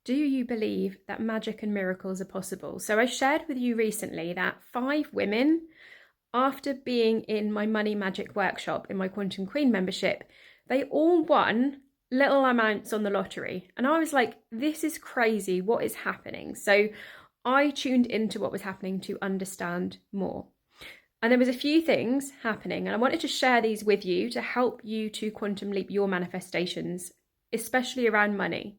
Do you believe that magic and miracles are possible? So I shared with you recently that 5 women, after being in my Money Magic workshop in my Quantum Queen membership, they all won little amounts on the lottery. And I was like, this is crazy. What is happening? So I tuned into what was happening to understand more. And there was a few things happening, and I wanted to share these with you to help you to quantum leap your manifestations, especially around money.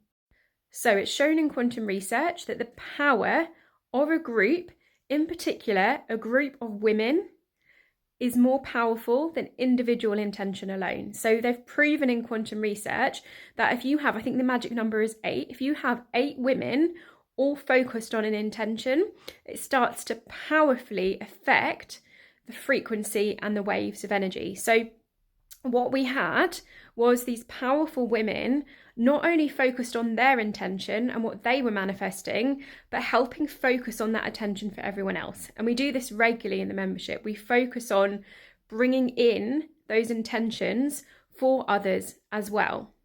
So it's shown in quantum research that the power of a group, in particular, a group of women, is more powerful than individual intention alone. So they've proven in quantum research that if you have, I think the magic number is 8, if you have 8 women all focused on an intention, it starts to powerfully affect the frequency and the waves of energy. So what we had was these powerful women not only focused on their intention and what they were manifesting, but helping focus on that attention for everyone else. And we do this regularly in the membership. We focus on bringing in those intentions for others as well.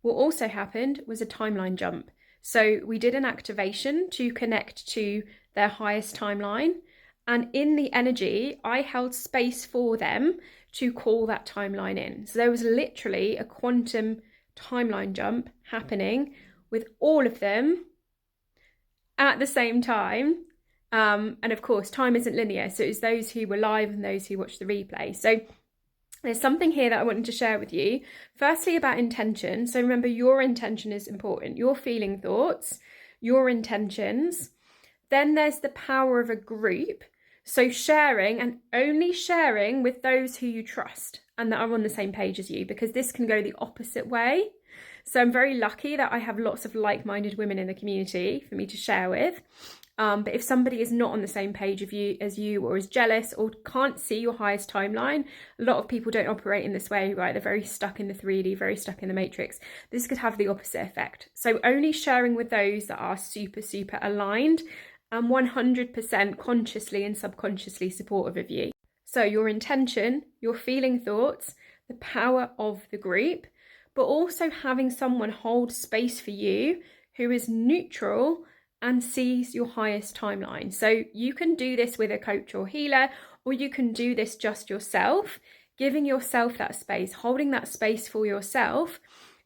What also happened was a timeline jump. So we did an activation to connect to their highest timeline. And in the energy, I held space for them to call that timeline in. So there was literally a quantum timeline jump happening with all of them at the same time. And of course, time isn't linear. So it's those who were live and those who watched the replay. So there's something here that I wanted to share with you. Firstly, about intention. So remember, your intention is important. Your feeling thoughts, your intentions. Then there's the power of a group. So sharing, and only sharing with those who you trust and that are on the same page as you, because this can go the opposite way. So I'm very lucky that I have lots of like-minded women in the community for me to share with. But if somebody is not on the same page as you, or is jealous or can't see your highest timeline, a lot of people don't operate in this way, right? They're very stuck in the 3D, very stuck in the matrix. This could have the opposite effect. So only sharing with those that are super, super aligned and 100% consciously and subconsciously supportive of you. So your intention, your feeling thoughts, the power of the group, but also having someone hold space for you who is neutral and sees your highest timeline. So you can do this with a coach or healer, or you can do this just yourself, giving yourself that space, holding that space for yourself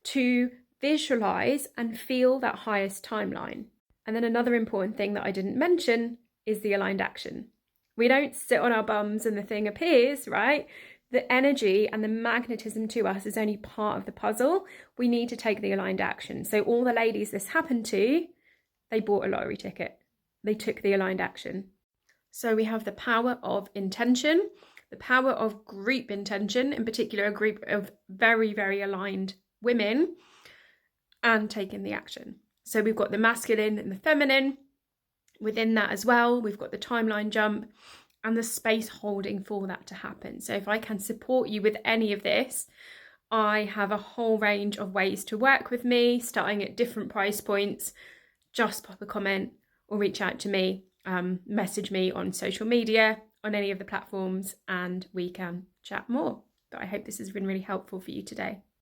to visualize and feel that highest timeline. And then another important thing that I didn't mention is the aligned action. We don't sit on our bums and the thing appears, right? The energy and the magnetism to us is only part of the puzzle. We need to take the aligned action. So all the ladies this happened to, they bought a lottery ticket. They took the aligned action. So we have the power of intention, the power of group intention, in particular a group of very, very aligned women, and taking the action. So we've got the masculine and the feminine within that as well. We've got the timeline jump and the space holding for that to happen. So if I can support you with any of this, I have a whole range of ways to work with me, starting at different price points. Just pop a comment or reach out to me, message me on social media, on any of the platforms, and we can chat more. But I hope this has been really helpful for you today.